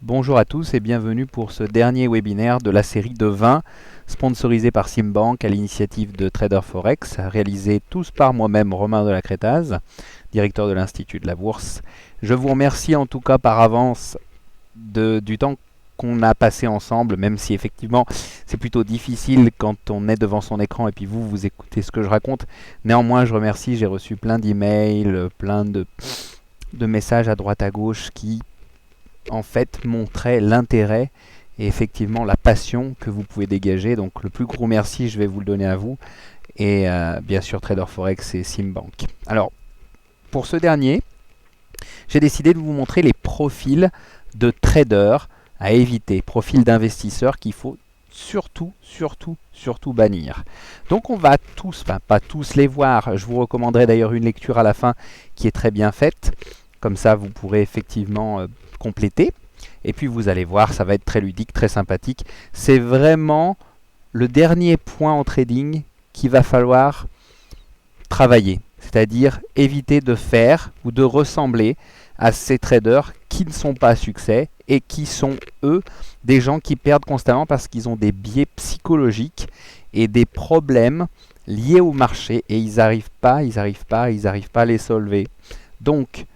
Bonjour à tous et bienvenue pour ce dernier webinaire de la série de 20 sponsorisé par Simbank à l'initiative de Trader Forex, réalisé tous par moi-même Romain de la Crétaz, directeur de l'Institut de la Bourse. Je vous remercie en tout cas par avance du temps qu'on a passé ensemble, même si effectivement c'est plutôt difficile quand on est devant son écran et puis vous écoutez ce que je raconte. Néanmoins, je remercie, j'ai reçu plein d'emails, plein de messages à droite à gauche qui en fait montrait l'intérêt et effectivement la passion que vous pouvez dégager. Donc le plus gros merci, je vais vous le donner à vous. Et bien sûr Trader Forex et Simbank. Alors pour ce dernier, j'ai décidé de vous montrer les profils de traders à éviter, profils d'investisseurs qu'il faut surtout bannir. Donc on va tous, enfin pas tous les voir, je vous recommanderai d'ailleurs une lecture à la fin qui est très bien faite. Comme ça vous pourrez effectivement compléter. Et puis vous allez voir, ça va être très ludique, très sympathique. C'est vraiment le dernier point en trading qu'il va falloir travailler. C'est-à-dire éviter de faire ou de ressembler à ces traders qui ne sont pas à succès et qui sont, eux, des gens qui perdent constamment parce qu'ils ont des biais psychologiques et des problèmes liés au marché et ils n'arrivent pas à les solver. Donc,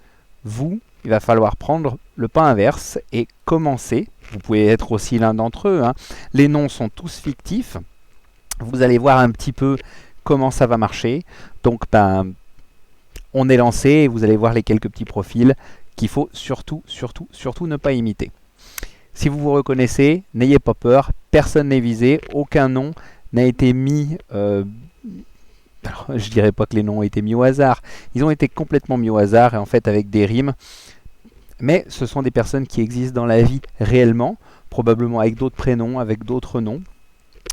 il va falloir prendre le pas inverse et commencer. Vous pouvez être aussi l'un d'entre eux. Les noms sont tous fictifs. Vous allez voir un petit peu comment ça va marcher. Donc, on est lancé et vous allez voir les quelques petits profils qu'il faut surtout ne pas imiter. Si vous vous reconnaissez, n'ayez pas peur. Personne n'est visé. Aucun nom n'a été mis... Alors, je dirais pas que les noms ont été mis au hasard. Ils ont été complètement mis au hasard et en fait avec des rimes. Mais ce sont des personnes qui existent dans la vie réellement, probablement avec d'autres prénoms, avec d'autres noms.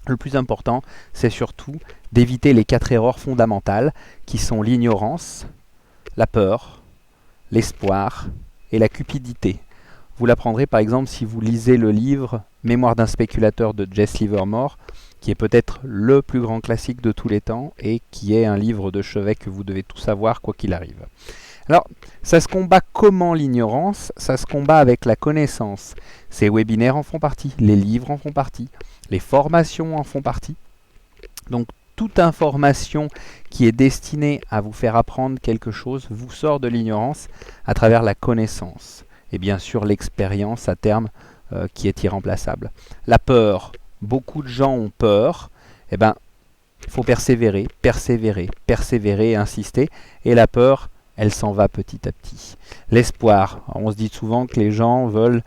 Le plus important, c'est surtout d'éviter les 4 erreurs fondamentales qui sont l'ignorance, la peur, l'espoir et la cupidité. Vous l'apprendrez par exemple si vous lisez le livre Mémoire d'un spéculateur de Jesse Livermore, qui est peut-être le plus grand classique de tous les temps et qui est un livre de chevet que vous devez tout savoir quoi qu'il arrive. Alors, ça se combat comment l'ignorance? Ça se combat avec la connaissance. Ces webinaires en font partie, les livres en font partie, les formations en font partie. Donc, toute information qui est destinée à vous faire apprendre quelque chose vous sort de l'ignorance à travers la connaissance. Et bien sûr, l'expérience à terme qui est irremplaçable. La peur, beaucoup de gens ont peur. Eh bien, il faut persévérer, insister. Et la peur, elle s'en va petit à petit. L'espoir, on se dit souvent que les gens veulent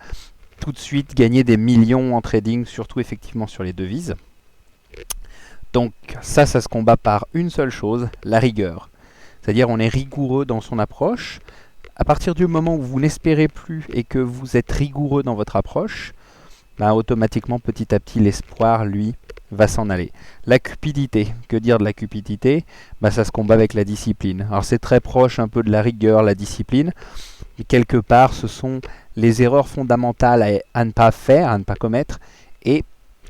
tout de suite gagner des millions en trading, surtout effectivement sur les devises. Donc ça se combat par une seule chose, la rigueur. C'est-à-dire on est rigoureux dans son approche. À partir du moment où vous n'espérez plus et que vous êtes rigoureux dans votre approche, automatiquement petit à petit l'espoir, lui, va s'en aller. La cupidité, que dire de la cupidité? Ça se combat avec la discipline. Alors c'est très proche un peu de la rigueur, la discipline. Et quelque part, ce sont les erreurs fondamentales à ne pas faire, à ne pas commettre. Et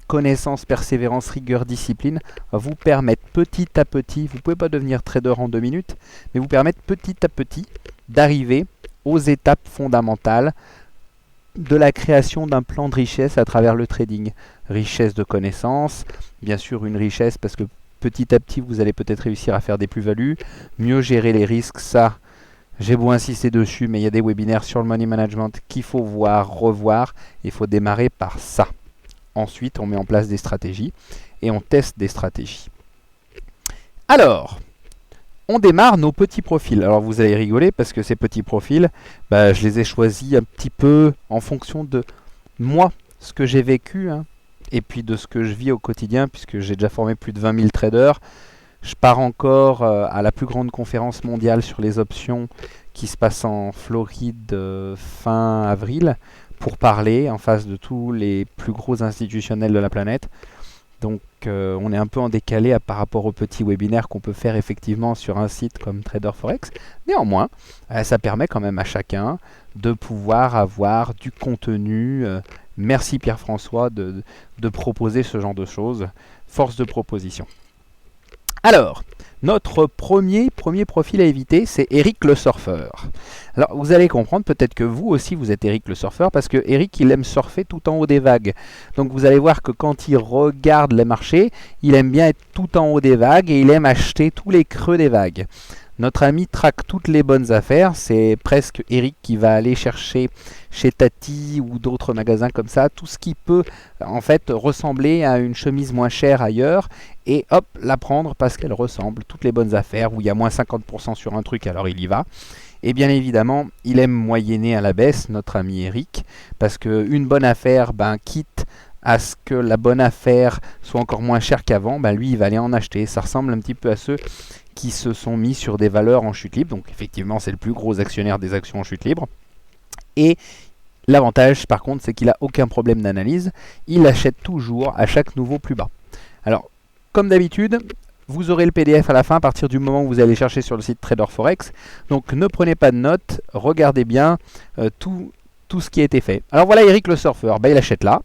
connaissance, persévérance, rigueur, discipline va vous permettre petit à petit, vous ne pouvez pas devenir trader en 2 minutes, mais vous permettre petit à petit d'arriver aux étapes fondamentales de la création d'un plan de richesse à travers le trading. Richesse de connaissances, bien sûr une richesse parce que petit à petit vous allez peut-être réussir à faire des plus-values, mieux gérer les risques, ça j'ai beau insister dessus, mais il y a des webinaires sur le money management qu'il faut voir, revoir, il faut démarrer par ça. Ensuite on met en place des stratégies et on teste des stratégies. Alors, on démarre nos petits profils. Alors vous allez rigoler parce que ces petits profils, je les ai choisis un petit peu en fonction de moi, ce que j'ai vécu, et puis de ce que je vis au quotidien, puisque j'ai déjà formé plus de 20 000 traders. Je pars encore à la plus grande conférence mondiale sur les options qui se passe en Floride fin avril pour parler en face de tous les plus gros institutionnels de la planète. Donc on est un peu en décalé par rapport aux petits webinaires qu'on peut faire effectivement sur un site comme Trader Forex. Néanmoins, ça permet quand même à chacun de pouvoir avoir du contenu. Merci Pierre-François de proposer ce genre de choses. Force de proposition. Alors, Notre premier profil à éviter, c'est Eric le surfeur. Alors vous allez comprendre, peut-être que vous aussi vous êtes Eric le surfeur, parce que Eric il aime surfer tout en haut des vagues. Donc vous allez voir que quand il regarde les marchés, il aime bien être tout en haut des vagues et il aime acheter tous les creux des vagues. Notre ami traque toutes les bonnes affaires, c'est presque Eric qui va aller chercher chez Tati ou d'autres magasins comme ça, tout ce qui peut en fait ressembler à une chemise moins chère ailleurs, et hop, la prendre parce qu'elle ressemble, toutes les bonnes affaires, où il y a moins 50% sur un truc, alors il y va. Et bien évidemment, il aime moyenner à la baisse, notre ami Eric, parce qu'une bonne affaire, quitte à ce que la bonne affaire soit encore moins chère qu'avant, lui il va aller en acheter. Ça ressemble un petit peu à ceux qui se sont mis sur des valeurs en chute libre, donc effectivement c'est le plus gros actionnaire des actions en chute libre. Et l'avantage par contre c'est qu'il n'a aucun problème d'analyse, il achète toujours à chaque nouveau plus bas. Alors comme d'habitude, vous aurez le PDF à la fin à partir du moment où vous allez chercher sur le site Trader Forex, donc ne prenez pas de notes, regardez bien tout ce qui a été fait. Alors voilà Eric le surfeur, il achète là,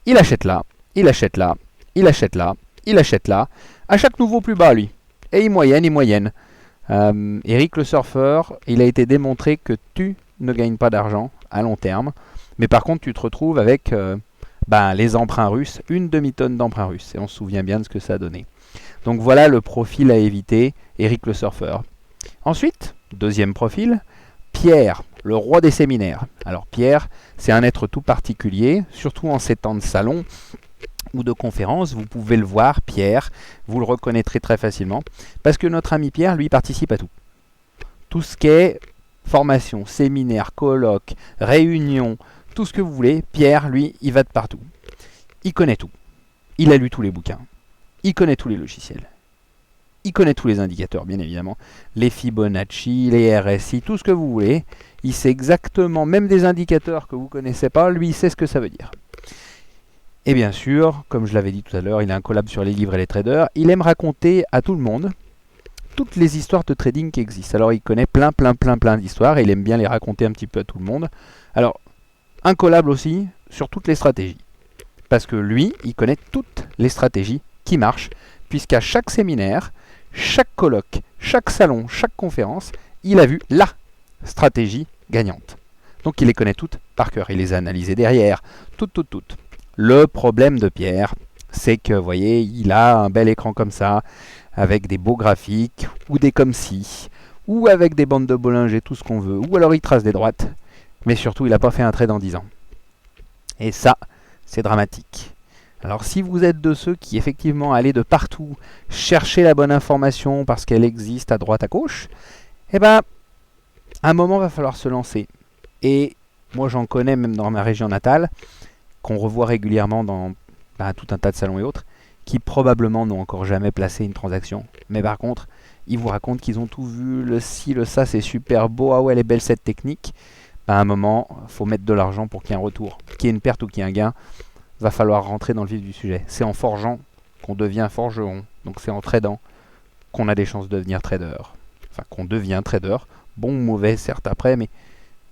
il achète là, il achète là, il achète là, il achète là, à chaque nouveau plus bas lui. Et il moyenne. Eric le surfeur, il a été démontré que tu ne gagnes pas d'argent à long terme. Mais par contre, tu te retrouves avec les emprunts russes, une demi-tonne d'emprunts russes. Et on se souvient bien de ce que ça a donné. Donc voilà le profil à éviter, Eric le surfeur. Ensuite, deuxième profil, Pierre, le roi des séminaires. Alors Pierre, c'est un être tout particulier, surtout en ces temps de salon ou de conférence, vous pouvez le voir, Pierre, vous le reconnaîtrez très facilement, parce que notre ami Pierre, lui, participe à tout. Tout ce qui est formation, séminaire, colloque, réunion, tout ce que vous voulez, Pierre, lui, il va de partout. Il connaît tout. Il a lu tous les bouquins. Il connaît tous les logiciels. Il connaît tous les indicateurs, bien évidemment. Les Fibonacci, les RSI, tout ce que vous voulez. Il sait exactement, même des indicateurs que vous ne connaissez pas, lui, il sait ce que ça veut dire. Et bien sûr, comme je l'avais dit tout à l'heure, il a un collab sur les livres et les traders. Il aime raconter à tout le monde toutes les histoires de trading qui existent. Alors il connaît plein d'histoires et il aime bien les raconter un petit peu à tout le monde. Alors, un collab aussi sur toutes les stratégies. Parce que lui, il connaît toutes les stratégies qui marchent, puisqu'à chaque séminaire, chaque colloque, chaque salon, chaque conférence, il a vu la stratégie gagnante. Donc il les connaît toutes par cœur, il les a analysées derrière, toutes. Le problème de Pierre, c'est que, vous voyez, il a un bel écran comme ça, avec des beaux graphiques, ou des comme ci, ou avec des bandes de Bollinger, tout ce qu'on veut, ou alors il trace des droites, mais surtout il n'a pas fait un trade en 10 ans. Et ça, c'est dramatique. Alors si vous êtes de ceux qui effectivement allaient de partout chercher la bonne information parce qu'elle existe à droite à gauche, à un moment va falloir se lancer. Et moi j'en connais même dans ma région natale, qu'on revoit régulièrement dans tout un tas de salons et autres, qui probablement n'ont encore jamais placé une transaction. Mais par contre, ils vous racontent qu'ils ont tout vu, le ci, le ça, c'est super beau, ah ouais, les belles sets techniques. À un moment, il faut mettre de l'argent pour qu'il y ait un retour. Qu'il y ait une perte ou qu'il y ait un gain, va falloir rentrer dans le vif du sujet. C'est en forgeant qu'on devient forgeron. Donc c'est en tradant qu'on a des chances de devenir trader. Enfin, qu'on devient trader. Bon ou mauvais, certes, après, mais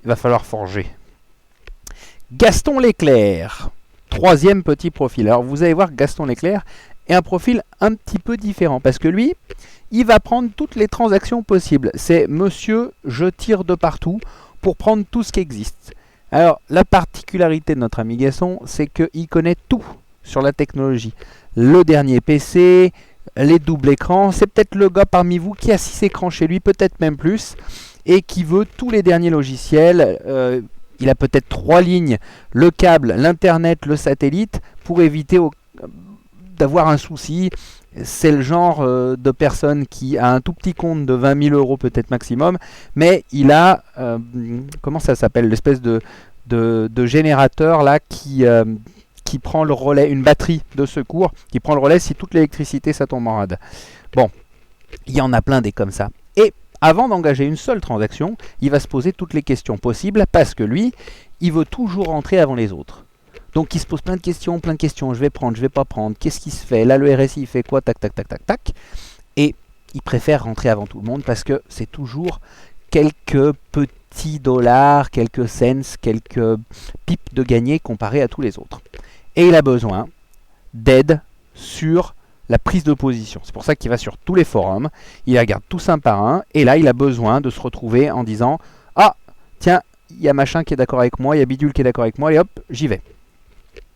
il va falloir forger. Gaston Leclerc, troisième petit profil. Alors vous allez voir que Gaston Leclerc est un profil un petit peu différent parce que lui, il va prendre toutes les transactions possibles. C'est monsieur, je tire de partout pour prendre tout ce qui existe. Alors la particularité de notre ami Gaston, c'est qu'il connaît tout sur la technologie. Le dernier PC, les doubles écrans, c'est peut-être le gars parmi vous qui a 6 écrans chez lui, peut-être même plus, et qui veut tous les derniers logiciels. Il a peut-être 3 lignes, le câble, l'internet, le satellite, pour éviter d'avoir un souci. C'est le genre de personne qui a un tout petit compte de 20 000 euros peut-être maximum, mais il a, comment ça s'appelle, l'espèce de générateur là qui prend le relais, une batterie de secours, qui prend le relais si toute l'électricité ça tombe en rade. Bon, il y en a plein des comme ça. Et avant d'engager une seule transaction, il va se poser toutes les questions possibles parce que lui, il veut toujours rentrer avant les autres. Donc il se pose plein de questions. Je vais prendre, je vais pas prendre. Qu'est-ce qui se fait? Là, le RSI, il fait quoi? Tac. Et il préfère rentrer avant tout le monde parce que c'est toujours quelques petits dollars, quelques cents, quelques pips de gagné comparé à tous les autres. Et il a besoin d'aide sur la prise de position. C'est pour ça qu'il va sur tous les forums, il regarde tous un par un, et là il a besoin de se retrouver en disant « Ah, tiens, il y a machin qui est d'accord avec moi, il y a bidule qui est d'accord avec moi, et hop, j'y vais. »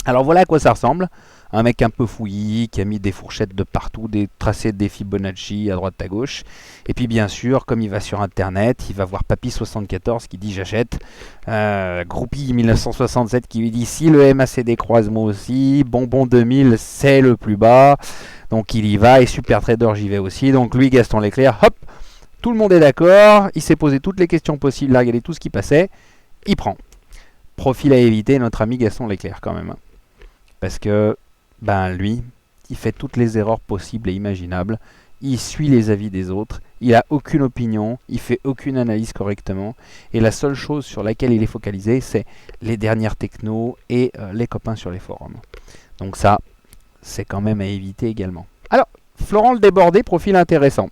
Alors voilà à quoi ça ressemble. Un mec un peu fouillis, qui a mis des fourchettes de partout, des tracés des Fibonacci à droite à gauche. Et puis bien sûr, comme il va sur internet, il va voir Papy74 qui dit j'achète. Groupie 1967 qui lui dit si le MACD croise moi aussi. Bonbon 2000 c'est le plus bas. Donc il y va et Super Trader j'y vais aussi. Donc lui Gaston Leclerc, hop, tout le monde est d'accord. Il s'est posé toutes les questions possibles, il a regardé tout ce qui passait. Il prend. Profil à éviter notre ami Gaston Leclerc quand même. Parce que lui, il fait toutes les erreurs possibles et imaginables. Il suit les avis des autres. Il n'a aucune opinion. Il fait aucune analyse correctement. Et la seule chose sur laquelle il est focalisé, c'est les dernières technos et les copains sur les forums. Donc ça, c'est quand même à éviter également. Alors, Florent le débordé, profil intéressant.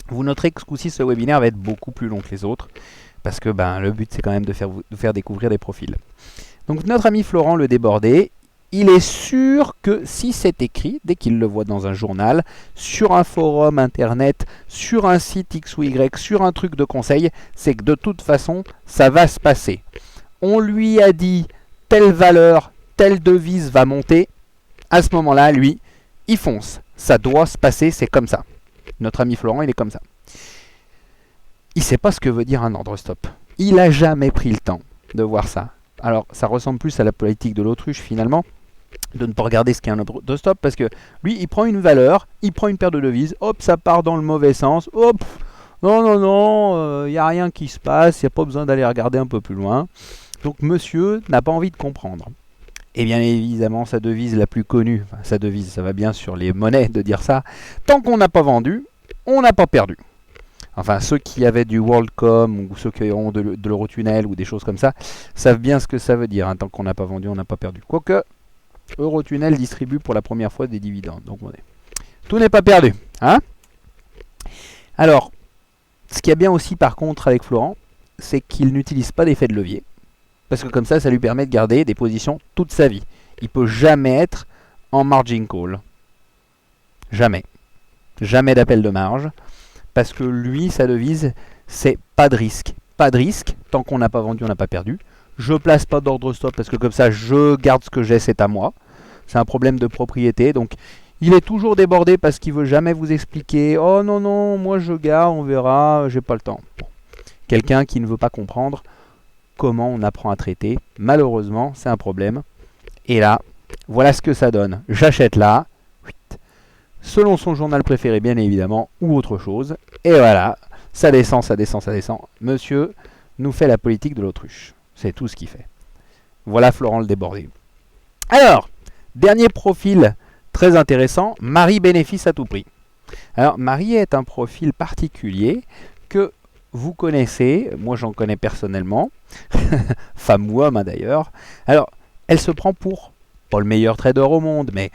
Vous noterez que ce coup-ci, ce webinaire va être beaucoup plus long que les autres. Parce que le but, c'est quand même de faire découvrir des profils. Donc notre ami Florent le débordé, il est sûr que si c'est écrit, dès qu'il le voit dans un journal, sur un forum internet, sur un site X ou Y, sur un truc de conseil, c'est que de toute façon, ça va se passer. On lui a dit telle valeur, telle devise va monter. À ce moment-là, lui, il fonce. Ça doit se passer, c'est comme ça. Notre ami Florent, il est comme ça. Il ne sait pas ce que veut dire un ordre stop. Il n'a jamais pris le temps de voir ça. Alors, ça ressemble plus à la politique de l'autruche finalement, de ne pas regarder ce qu'est un ordre stop, parce que lui, il prend une valeur, il prend une paire de devises, hop, ça part dans le mauvais sens, hop, non, il n'y a rien qui se passe, il n'y a pas besoin d'aller regarder un peu plus loin. Donc, monsieur n'a pas envie de comprendre. Et bien évidemment, sa devise la plus connue, enfin, sa devise, ça va bien sur les monnaies de dire ça, tant qu'on n'a pas vendu, on n'a pas perdu. Enfin, ceux qui avaient du WorldCom ou ceux qui ont de l'Eurotunnel ou des choses comme ça, savent bien ce que ça veut dire. Hein. Tant qu'on n'a pas vendu, on n'a pas perdu. Quoique, Eurotunnel distribue pour la première fois des dividendes. Donc, tout n'est pas perdu. Hein. Alors, ce qui est bien aussi par contre avec Florent, c'est qu'il n'utilise pas d'effet de levier. Parce que comme ça lui permet de garder des positions toute sa vie. Il ne peut jamais être en margin call. Jamais. Jamais d'appel de marge. Parce que lui, sa devise, c'est pas de risque. Pas de risque, tant qu'on n'a pas vendu, on n'a pas perdu. Je place pas d'ordre stop parce que comme ça, je garde ce que j'ai, c'est à moi. C'est un problème de propriété. Donc, il est toujours débordé parce qu'il veut jamais vous expliquer. Oh non, moi je garde, on verra, j'ai pas le temps. Bon. Quelqu'un qui ne veut pas comprendre comment on apprend à traiter. Malheureusement, c'est un problème. Et là, voilà ce que ça donne. J'achète là. Selon son journal préféré bien évidemment, ou autre chose. Et voilà, ça descend. Monsieur nous fait la politique de l'autruche. C'est tout ce qu'il fait. Voilà Florent le débordé. Alors, dernier profil très intéressant, Marie bénéfice à tout prix. Alors, Marie est un profil particulier que vous connaissez, moi j'en connais personnellement, femme ou homme d'ailleurs. Alors, elle se prend pour, pas le meilleur trader au monde, mais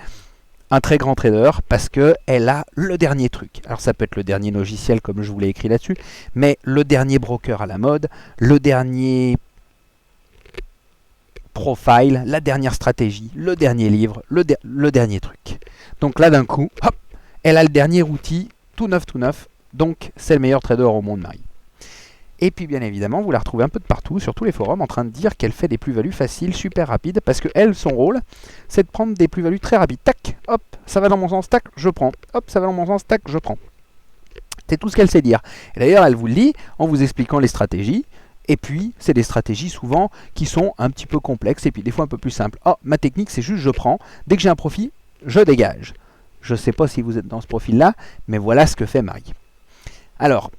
un très grand trader parce qu'elle a le dernier truc. Alors ça peut être le dernier logiciel comme je vous l'ai écrit là-dessus, mais le dernier broker à la mode, le dernier profile, la dernière stratégie, le dernier livre, le dernier truc. Donc là d'un coup, hop, elle a le dernier outil, tout neuf, donc c'est le meilleur trader au monde, Marie. Et puis bien évidemment, vous la retrouvez un peu de partout, sur tous les forums, en train de dire qu'elle fait des plus-values faciles, super rapides, parce que elle, son rôle, c'est de prendre des plus-values très rapides. Tac, hop, ça va dans mon sens, tac, je prends. Hop, ça va dans mon sens, tac, je prends. C'est tout ce qu'elle sait dire. Et d'ailleurs, elle vous le dit en vous expliquant les stratégies. Et puis, c'est des stratégies souvent qui sont un petit peu complexes, et puis des fois un peu plus simples. Oh, ma technique, c'est juste je prends. Dès que j'ai un profit, je dégage. Je ne sais pas si vous êtes dans ce profil-là, mais voilà ce que fait Marie. Alors,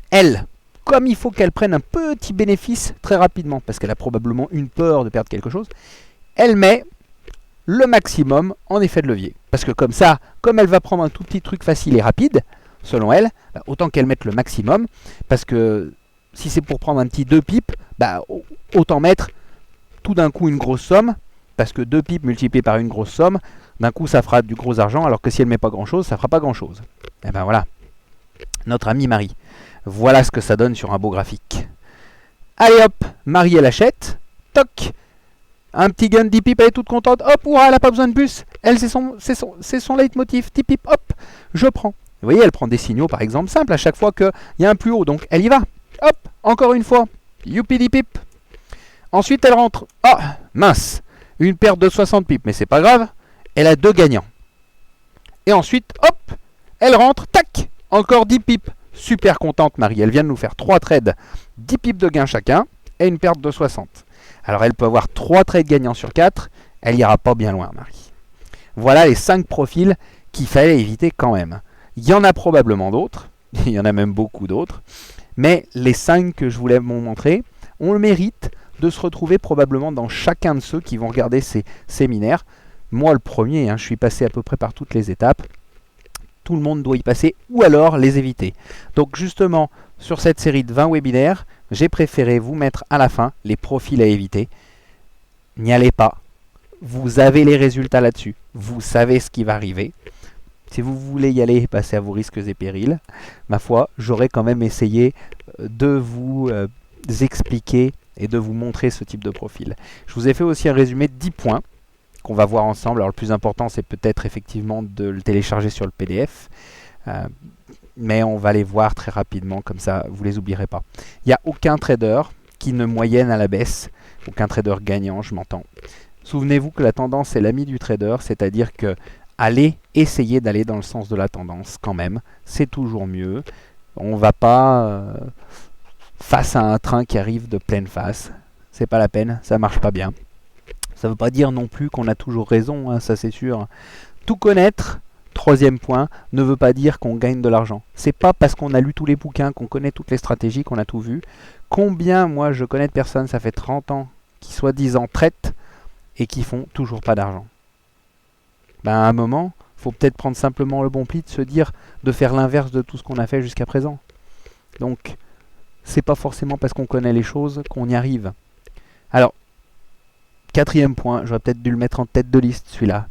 elle... Comme il faut qu'elle prenne un petit bénéfice très rapidement, parce qu'elle a probablement une peur de perdre quelque chose, elle met le maximum en effet de levier. Parce que comme ça, comme elle va prendre un tout petit truc facile et rapide, selon elle, autant qu'elle mette le maximum, parce que si c'est pour prendre un petit 2 pips, autant mettre tout d'un coup une grosse somme, parce que 2 pips multipliés par une grosse somme, d'un coup ça fera du gros argent, alors que si elle ne met pas grand chose, ça ne fera pas grand chose. Et ben voilà, notre amie Marie. Voilà ce que ça donne sur un beau graphique. Allez hop, Marie elle achète, toc, Un petit gun, 10 pips, elle est toute contente. Hop, ouah, elle n'a pas besoin de bus. Elle, c'est son leitmotiv. 10 pips, hop, je prends. Vous voyez, elle prend des signaux, par exemple, simples à chaque fois qu'il y a un plus haut. Donc, elle y va. Hop, encore une fois. Youpi, 10 pips. Ensuite, elle rentre. Ah, mince. Une perte de 60 pips, mais c'est pas grave. Elle a 2 gagnants. Et ensuite, hop, elle rentre. Tac, encore 10 pips. Super contente, Marie. Elle vient de nous faire 3 trades. 10 pips de gain chacun et une perte de 60. Alors elle peut avoir 3 trades gagnants sur 4, elle ira pas bien loin, Marie. Voilà les 5 profils qu'il fallait éviter quand même. Il y en a probablement d'autres, il y en a même beaucoup d'autres, mais les 5 que je voulais vous montrer ont le mérite de se retrouver probablement dans chacun de ceux qui vont regarder ces séminaires. Moi le premier, je suis passé à peu près par toutes les étapes. Tout le monde doit y passer ou alors les éviter. Donc justement, sur cette série de 20 webinaires, j'ai préféré vous mettre à la fin les profils à éviter. N'y allez pas. Vous avez les résultats là-dessus. Vous savez ce qui va arriver. Si vous voulez y aller, passez à vos risques et périls. Ma foi, j'aurais quand même essayé de vous expliquer et de vous montrer ce type de profil. Je vous ai fait aussi un résumé de 10 points qu'on va voir ensemble. Alors le plus important, c'est peut-être effectivement de le télécharger sur le PDF. Mais on va les voir très rapidement, comme ça vous les oublierez pas. Il n'y a aucun trader qui ne moyenne à la baisse, aucun trader gagnant, je m'entends. Souvenez-vous que la tendance est l'ami du trader, c'est-à-dire que allez essayer d'aller dans le sens de la tendance quand même, c'est toujours mieux. On va pas face à un train qui arrive de pleine face, c'est pas la peine, ça marche pas bien. Ça veut pas dire non plus qu'on a toujours raison, ça c'est sûr. Tout connaître, troisième point, ne veut pas dire qu'on gagne de l'argent. C'est pas parce qu'on a lu tous les bouquins, qu'on connaît toutes les stratégies, qu'on a tout vu. Combien, moi, je connais de personnes, ça fait 30 ans, qui soi-disant traitent et qui font toujours pas d'argent. À un moment, faut peut-être prendre simplement le bon pli de se dire de faire l'inverse de tout ce qu'on a fait jusqu'à présent. Donc, c'est pas forcément parce qu'on connaît les choses qu'on y arrive. Alors, quatrième point, j'aurais peut-être dû le mettre en tête de liste, celui-là.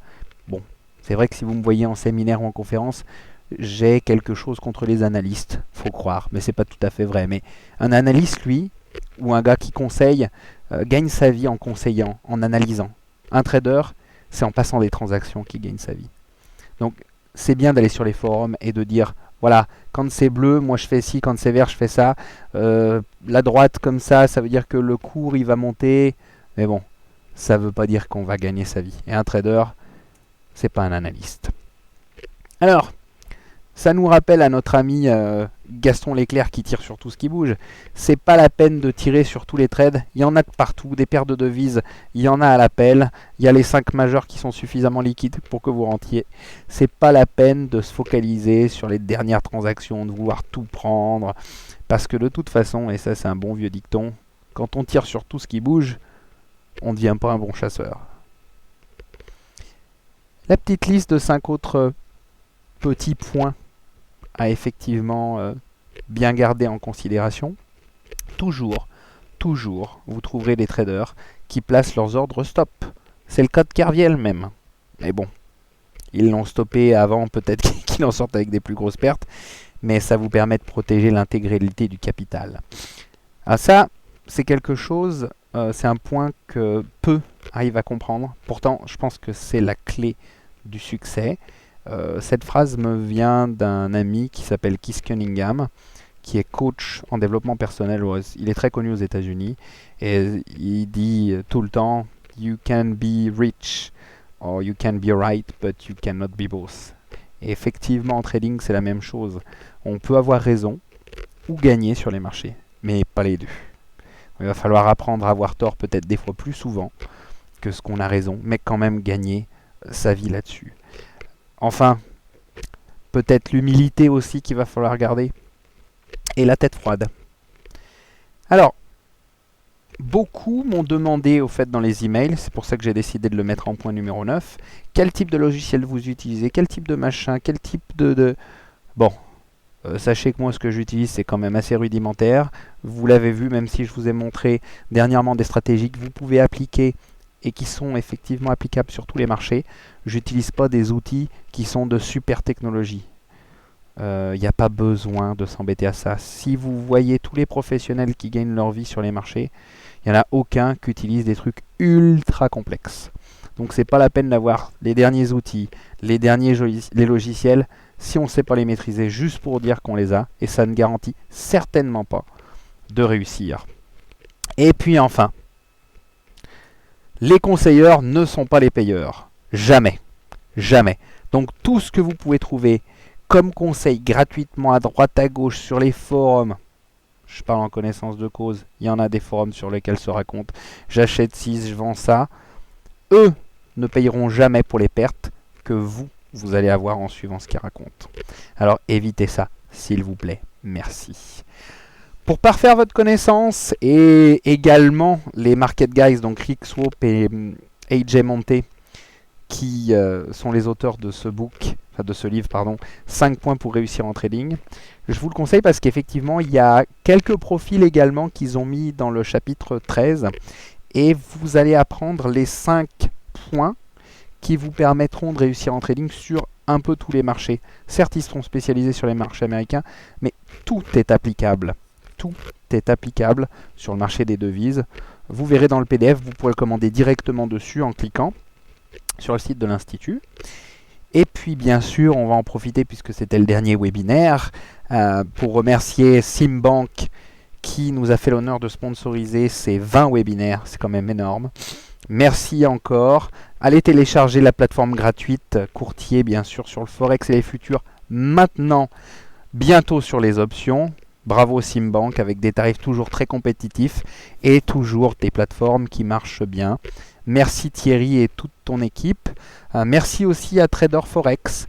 Bon, c'est vrai que si vous me voyez en séminaire ou en conférence, j'ai quelque chose contre les analystes, faut croire, mais c'est pas tout à fait vrai. Mais un analyste, lui, ou un gars qui conseille, gagne sa vie en conseillant, en analysant. Un trader, c'est en passant des transactions qu'il gagne sa vie. Donc, c'est bien d'aller sur les forums et de dire, voilà, quand c'est bleu, moi je fais ci, quand c'est vert, je fais ça. La droite comme ça veut dire que le cours, il va monter. Mais bon, ça veut pas dire qu'on va gagner sa vie. Et un trader, c'est pas un analyste. Alors, ça nous rappelle à notre ami Gaston Leclerc qui tire sur tout ce qui bouge. C'est pas la peine de tirer sur tous les trades. Il y en a de partout, des paires de devises, il y en a à l'appel. Il y a les 5 majeurs qui sont suffisamment liquides pour que vous rentiez. C'est pas la peine de se focaliser sur les dernières transactions, de vouloir tout prendre. Parce que de toute façon, et ça c'est un bon vieux dicton, quand on tire sur tout ce qui bouge, on ne devient pas un bon chasseur. La petite liste de 5 autres petits points à effectivement bien garder en considération. Toujours, vous trouverez des traders qui placent leurs ordres stop. C'est le cas de Kerviel même. Mais bon, ils l'ont stoppé avant, peut-être qu'ils en sortent avec des plus grosses pertes, mais ça vous permet de protéger l'intégralité du capital. Ah ça, c'est quelque chose, c'est un point que peu arrivent à comprendre. Pourtant, je pense que c'est la clé du succès. Cette phrase me vient d'un ami qui s'appelle Keith Cunningham, qui est coach en développement personnel. Il est très connu aux États-Unis et il dit tout le temps "You can be rich or you can be right, but you cannot be both." Et effectivement, en trading, c'est la même chose. On peut avoir raison ou gagner sur les marchés, mais pas les deux. Il va falloir apprendre à avoir tort peut-être des fois plus souvent que ce qu'on a raison, mais quand même gagner sa vie là-dessus. Enfin, peut-être l'humilité aussi qu'il va falloir garder. Et la tête froide. Alors, beaucoup m'ont demandé, au fait, dans les emails, c'est pour ça que j'ai décidé de le mettre en point numéro 9, quel type de logiciel vous utilisez, quel type de machin, quel type de... Bon, sachez que moi, ce que j'utilise, c'est quand même assez rudimentaire. Vous l'avez vu, même si je vous ai montré dernièrement des stratégies que vous pouvez appliquer et qui sont effectivement applicables sur tous les marchés. J'utilise pas des outils qui sont de super technologie. Il n'y a pas besoin de s'embêter à ça. Si vous voyez tous les professionnels qui gagnent leur vie sur les marchés, Il n'y en a aucun qui utilise des trucs ultra complexes. Donc c'est pas la peine d'avoir les derniers outils, les logiciels, si on ne sait pas les maîtriser juste pour dire qu'on les a, et ça ne garantit certainement pas de réussir. Et puis enfin, les conseilleurs ne sont pas les payeurs. Jamais. Jamais. Donc tout ce que vous pouvez trouver comme conseil gratuitement à droite à gauche sur les forums, je parle en connaissance de cause, il y en a des forums sur lesquels se raconte j'achète ci, je vends ça, eux ne payeront jamais pour les pertes que vous allez avoir en suivant ce qu'ils racontent. Alors évitez ça, s'il vous plaît. Merci. Pour parfaire votre connaissance et également les market guys, donc Rick Swope et AJ Monte, qui sont les auteurs de ce livre, 5 points pour réussir en trading. Je vous le conseille parce qu'effectivement, il y a quelques profils également qu'ils ont mis dans le chapitre 13 et vous allez apprendre les 5 points qui vous permettront de réussir en trading sur un peu tous les marchés. Certes, ils seront spécialisés sur les marchés américains, mais tout est applicable. Tout est applicable sur le marché des devises. Vous verrez dans le PDF, vous pourrez le commander directement dessus en cliquant sur le site de l'Institut. Et puis bien sûr, on va en profiter puisque c'était le dernier webinaire pour remercier Simbank qui nous a fait l'honneur de sponsoriser ces 20 webinaires. C'est quand même énorme. Merci encore. Allez télécharger la plateforme gratuite courtier bien sûr sur le Forex et les futurs maintenant, bientôt sur les options. Bravo Simbank avec des tarifs toujours très compétitifs et toujours des plateformes qui marchent bien. Merci Thierry et toute ton équipe. Merci aussi à Trader Forex.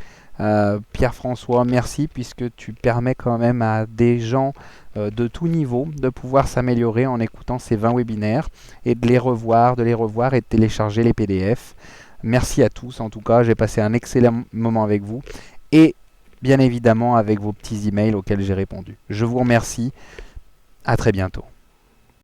Pierre-François, merci puisque tu permets quand même à des gens de tout niveau de pouvoir s'améliorer en écoutant ces 20 webinaires et de les revoir et de télécharger les PDF. Merci à tous en tout cas, j'ai passé un excellent moment avec vous et bien évidemment avec vos petits emails auxquels j'ai répondu. Je vous remercie, à très bientôt.